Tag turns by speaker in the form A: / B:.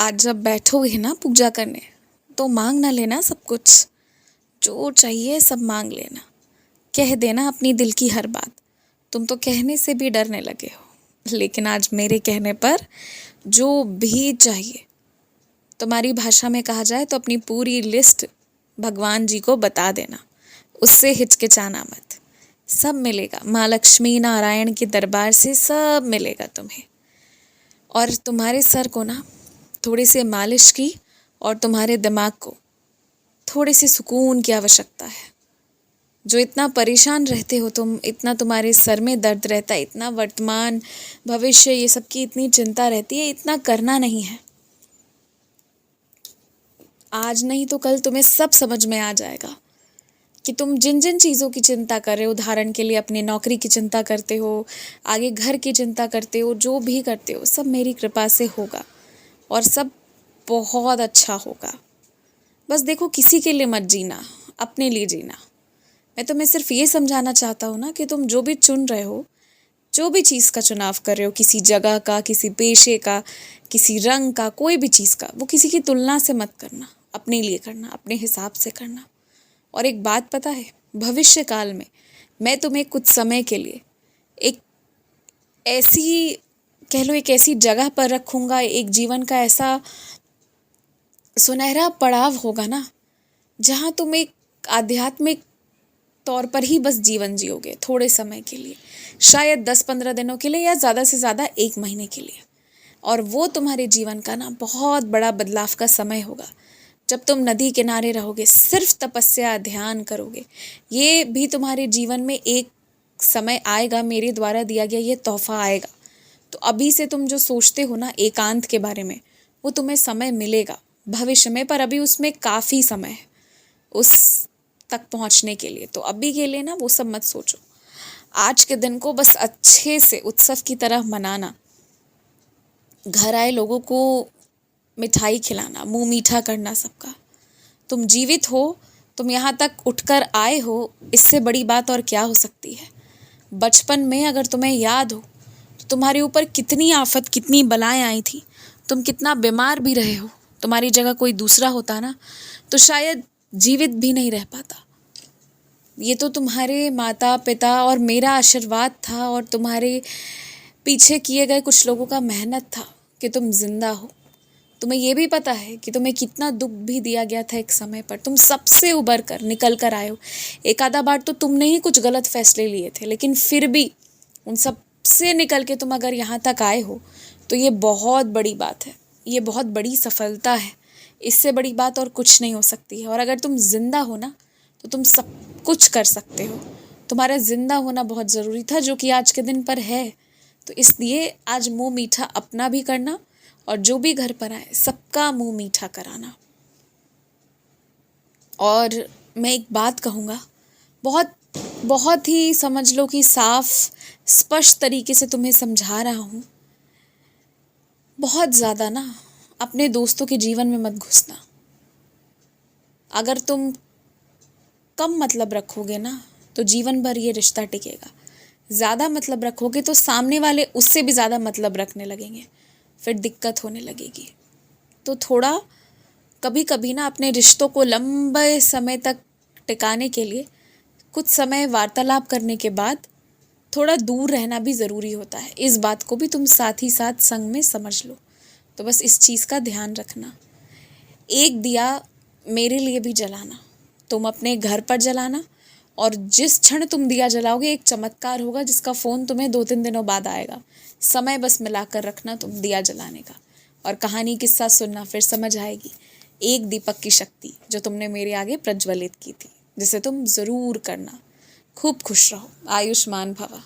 A: आज जब बैठोगे ना पूजा करने तो मांग ना लेना सब कुछ, जो चाहिए सब मांग लेना। कह देना अपनी दिल की हर बात। तुम तो कहने से भी डरने लगे हो, लेकिन आज मेरे कहने पर जो भी चाहिए, तुम्हारी भाषा में कहा जाए तो अपनी पूरी लिस्ट भगवान जी को बता देना। उससे हिचकिचाना मत, सब मिलेगा। माँ लक्ष्मी नारायण के दरबार से सब मिलेगा तुम्हें। और तुम्हारे सर को ना थोड़ी सी मालिश की और तुम्हारे दिमाग को थोड़े से सुकून की आवश्यकता है। जो इतना परेशान रहते हो तुम, इतना तुम्हारे सर में दर्द रहता है, इतना वर्तमान भविष्य ये सब की इतनी चिंता रहती है, इतना करना नहीं है। आज नहीं तो कल तुम्हें सब समझ में आ जाएगा कि तुम जिन जिन चीज़ों की चिंता कर रहे हो, उदाहरण के लिए अपनी नौकरी की चिंता करते हो, आगे घर की चिंता करते हो, जो भी करते हो सब मेरी कृपा से होगा और सब बहुत अच्छा होगा। बस देखो, किसी के लिए मत जीना, अपने लिए जीना। मैं तुम्हें सिर्फ ये समझाना चाहता हूँ ना कि तुम जो भी चुन रहे हो, जो भी चीज़ का चुनाव कर रहे हो, किसी जगह का, किसी पेशे का, किसी रंग का, कोई भी चीज़ का, वो किसी की तुलना से मत करना, अपने लिए करना, अपने हिसाब से करना। और एक बात पता है, भविष्य काल में मैं तुम्हें कुछ समय के लिए एक ऐसी, कह लो एक ऐसी जगह पर रखूँगा, एक जीवन का ऐसा सुनहरा पड़ाव होगा ना, जहाँ तुम एक आध्यात्मिक तौर पर ही बस जीवन जियोगे थोड़े समय के लिए, शायद 10-15 दिनों के लिए या ज़्यादा से ज़्यादा 1 महीने के लिए। और वो तुम्हारे जीवन का ना बहुत बड़ा बदलाव का समय होगा, जब तुम नदी किनारे रहोगे, सिर्फ तपस्या ध्यान करोगे। ये भी तुम्हारे जीवन में एक समय आएगा, मेरे द्वारा दिया गया ये तोहफा आएगा। तो अभी से तुम जो सोचते हो ना एकांत के बारे में, वो तुम्हें समय मिलेगा भविष्य में, पर अभी उसमें काफ़ी समय है उस तक पहुंचने के लिए। तो अभी के लिए ना वो सब मत सोचो। आज के दिन को बस अच्छे से उत्सव की तरह मनाना, घर आए लोगों को मिठाई खिलाना, मुंह मीठा करना सबका। तुम जीवित हो, तुम यहाँ तक उठकर आए हो, इससे बड़ी बात और क्या हो सकती है। बचपन में अगर तुम्हें याद हो तो तुम्हारे ऊपर कितनी आफत, कितनी बलाएं आई थी, तुम कितना बीमार भी रहे हो। तुम्हारी जगह कोई दूसरा होता ना तो शायद जीवित भी नहीं रह पाता। ये तो तुम्हारे माता पिता और मेरा आशीर्वाद था और तुम्हारे पीछे किए गए कुछ लोगों का मेहनत था कि तुम जिंदा हो। तुम्हें ये भी पता है कि तुम्हें कितना दुख भी दिया गया था एक समय पर, तुम सबसे उबर कर निकल कर आए हो। एक आधा बार तो तुमने ही कुछ गलत फैसले लिए थे, लेकिन फिर भी उन सब से निकल के तुम अगर यहाँ तक आए हो तो ये बहुत बड़ी बात है, ये बहुत बड़ी सफलता है। इससे बड़ी बात और कुछ नहीं हो सकती है। और अगर तुम जिंदा हो ना तो तुम सब कुछ कर सकते हो। तुम्हारा जिंदा होना बहुत ज़रूरी था, जो कि आज के दिन पर है। तो इसलिए आज मुंह मीठा अपना भी करना और जो भी घर पर आए सबका मुंह मीठा कराना। और मैं एक बात कहूँगा, बहुत बहुत ही समझ लो कि साफ स्पष्ट तरीके से तुम्हें समझा रहा हूँ। बहुत ज़्यादा ना अपने दोस्तों के जीवन में मत घुसना। अगर तुम कम मतलब रखोगे ना तो जीवन भर ये रिश्ता टिकेगा। ज़्यादा मतलब रखोगे तो सामने वाले उससे भी ज़्यादा मतलब रखने लगेंगे, फिर दिक्कत होने लगेगी। तो थोड़ा कभी कभी ना अपने रिश्तों को लंबे समय तक टिकाने के लिए कुछ समय वार्तालाप करने के बाद थोड़ा दूर रहना भी ज़रूरी होता है। इस बात को भी तुम साथ ही साथ संग में समझ लो। तो बस इस चीज़ का ध्यान रखना। एक दिया मेरे लिए भी जलाना, तुम अपने घर पर जलाना। और जिस क्षण तुम दिया जलाओगे एक चमत्कार होगा जिसका फ़ोन तुम्हें 2-3 दिनों बाद आएगा। समय बस मिलाकर रखना तुम दिया जलाने का, और कहानी किस्सा सुनना, फिर समझ आएगी एक दीपक की शक्ति जो तुमने मेरे आगे प्रज्वलित की थी, जिसे तुम ज़रूर करना। खूब खुश रहो, आयुष्मान भवा।